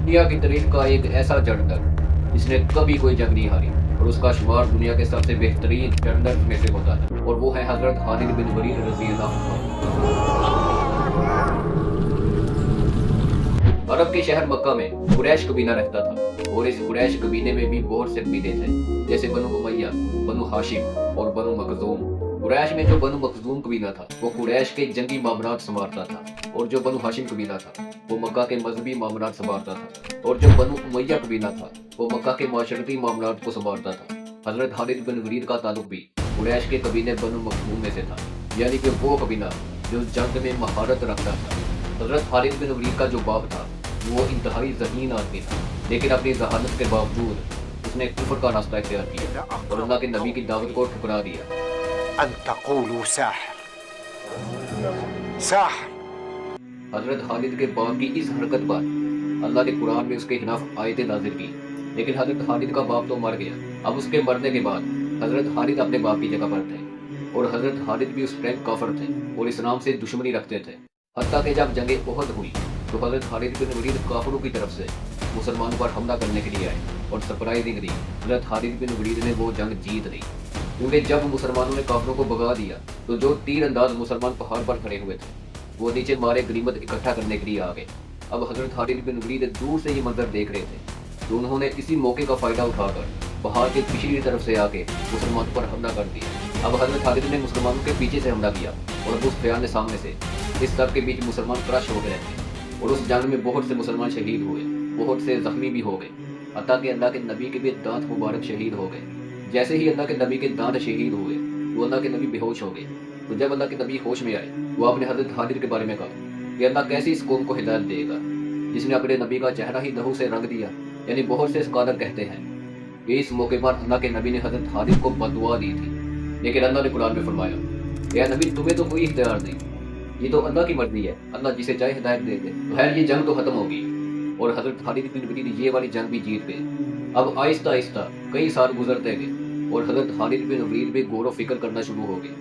दुनिया की तारीख का एक ऐसा जनरल जिसने कभी कोई जंग नहीं हारी और उसका शुमार दुनिया के सबसे बेहतरीन जनरल में से होता है और वो है हजरत खालिद बिन वलीद रज़ी अल्लाह अन्हु। अरब के शहर मक्का में कुरैश कबीला रहता था और इस कुरैश कबीले में भी बहुत से कबीले थे, जैसे बनु उमैया, बनु हाशिम और बनु मखजूम। कुरैश में जो बनु मखजूम कबीला था वो कुरैश के जंगी मामलात संभालता था और जो बनु हाशिम कबीला था वो मक्का के मजहबी मामलात संभालता था और जो बनु उमैया कबीला था वो मक्का के माशरती मामलात को संभालता था। हजरत खालिद बिन वलीद का ताल्लुक भी कुरैश के कबीले बनु मखजूम में से था, यानी कि वो कबीला जो जंग में महारत रखता था। हजरत खालिद बिन वलीद का जो बाप था वो इंतहाई ज़हीन आदमी था, लेकिन अपनी जहानत के बावजूद उसने कुफर का रास्ता इख्तियार किया और अल्लाह के नबी की दावत को ठुकरा दिया। अन तक़ूलू साहिर साहिर। हजरत खालिद के बाप की इस हरकत पर अल्लाह ने कुरान में उसके खिलाफ आयतें नाज़िल की, लेकिन हजरत खालिद का बाप तो मर गया। अब उसके मरने के बाद हजरत खालिद अपने बाप की जगह पर थे और हजरत खालिद भी उस टाइम काफिर थे और इस्लाम से दुश्मनी रखते थे। हत्ता कि जब जंगे ओहद हुई तो हजरत खालिद बिन वलीद काफिरों की तरफ से मुसलमानों पर हमला करने के लिए आए और सरप्राइजिंगली हजरत खालिद बिन वलीद ने वो जंग जीत ली, क्योंकि जब मुसलमानों ने काफिरों को भगा दिया तो जो तीर अंदाज मुसलमान पहाड़ पर खड़े हुए थे वो नीचे मारे गनीमत इकट्ठा करने के लिए आ गए। अब हजरत खालिद बिन वलीद दूर से ये मंजर देख रहे थे तो उन्होंने इसी मौके का फायदा उठाकर पहाड़ के पिछली तरफ से आके मुसलमानों पर हमला कर दिया। अब हजरत खालिद ने मुसलमानों के पीछे से हमला किया और अबू सुफियान ने सामने से। इस सब के बीच मुसलमान क्रश हो गए थे और उस जंग में बहुत से मुसलमान शहीद हुए, बहुत से जख्मी भी हो गए, हत्ता कि अल्लाह के नबी के भी दांत मुबारक शहीद हो गए। जैसे ही अल्लाह के नबी के दांत शहीद हुए तो अल्लाह के नबी बेहोश हो गए। तो जब अल्लाह के नबी होश में आए वो आपने हजरत खालिद के बारे में कहा कि अल्लाह कैसी इस कौम को हिदायत देगा जिसने अपने नबी का चेहरा ही लहू से रंग दिया। यानी बहुत से स्कॉलर कहते हैं कि इस मौके पर अल्लाह के नबी ने हजरत खालिद को बददुआ दी थी, लेकिन अल्लाह ने कुरान में फरमाया कि नबी तुम्हें तो कोई इख्तियार नहीं, ये तो अल्लाह की मर्जी है, अल्लाह जिसे चाहे हिदायत दे दे। तो खैर ये जंग तो खत्म होगी और हजरत खालिद बिन वलीद ये वाली जंग भी जीत गए। अब आहिस्ता आहिस्ता कई साल गुजरते गए और हजरत खालिद बिन वलीद भी गौर फिक्र करना शुरू हो गए।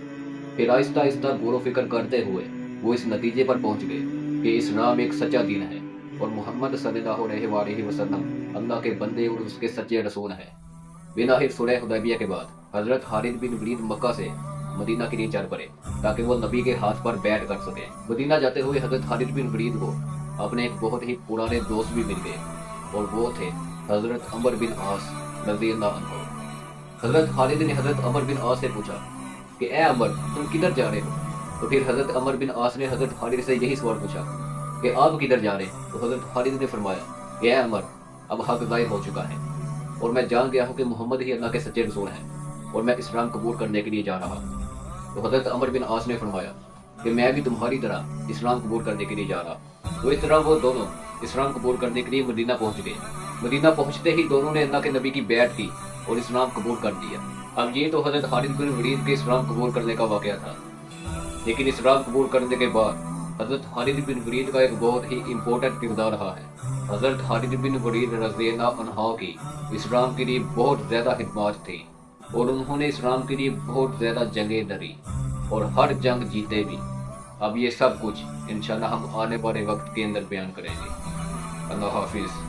फिर आहिस्ता आहिस्ता गौर फिक्र करते हुए वो इस नतीजे पर पहुंच गए कि इस्लाम एक सच्चा दीन है और मोहम्मद सल्लल्लाहु अलैहि वसल्लम अल्लाह के बंदे और उसके सच्चे रसूल हैं। बिलाहिर सुलह हुदैबिया के बाद हजरत खालिद बिन वलीद मक्का से मदीना के लिए चल पड़े ताकि वो नबी के हाथ पर बैठ कर सके। मदीना जाते हुए हजरत खालिद बिन वलीद को अपने एक बहुत ही पुराने दोस्त भी मिल गए और वो थे हजरत अमर बिन आस रज़ी अल्लाह अन्हु। हजरत खालिद ने हजरत अमर बिन आस से पूछा कि ए अमर तुम किधर जा रहे हो? तो फिर हजरत अमर बिन आस ने हजरत खालिद से यही सवाल पूछा कि आप किधर जा रहे हैं? तो हजरत खालिद ने फरमाया कि ए अमर अब हक ज़ाहिर हो चुका है और मैं जान गया हूँ कि मोहम्मद ही अल्लाह के सच्चे रसूल हैं और मैं इस्लाम कबूल करने के लिए जा रहा हूँ। तो हजरत अमर बिन आस ने फरमाया कि मैं भी तुम्हारी तरह इस्लाम कबूल करने के लिए जा रहा। तो इस तरह वो दोनों इस्लाम कबूल करने के लिए मदीना पहुंच गए। मदीना पहुंचते ही दोनों ने अल्लाह के नबी की बैत की और इस्लाम कबूल कर दिया। अब ये तो हजरत खालिद बिन वलीद के इस्लाम कबूल करने का वाक़या था, लेकिन इस्लाम कबूल करने के बाद हजरत खालिद बिन वलीद का एक बहुत ही इम्पोर्टेंट किरदार रहा है। हजरत खालिद बिन वलीद रज़ी अल्लाह अन्हु की इस्लाम के लिए बहुत ज़्यादा खिदमत थी और उन्होंने इस्लाम के लिए बहुत ज़्यादा जंगें लड़ी और हर जंग जीते भी। अब ये सब कुछ इंशाल्लाह हम आने वाले वक्त के अंदर बयान करेंगे। अल्लाह हाफिज़।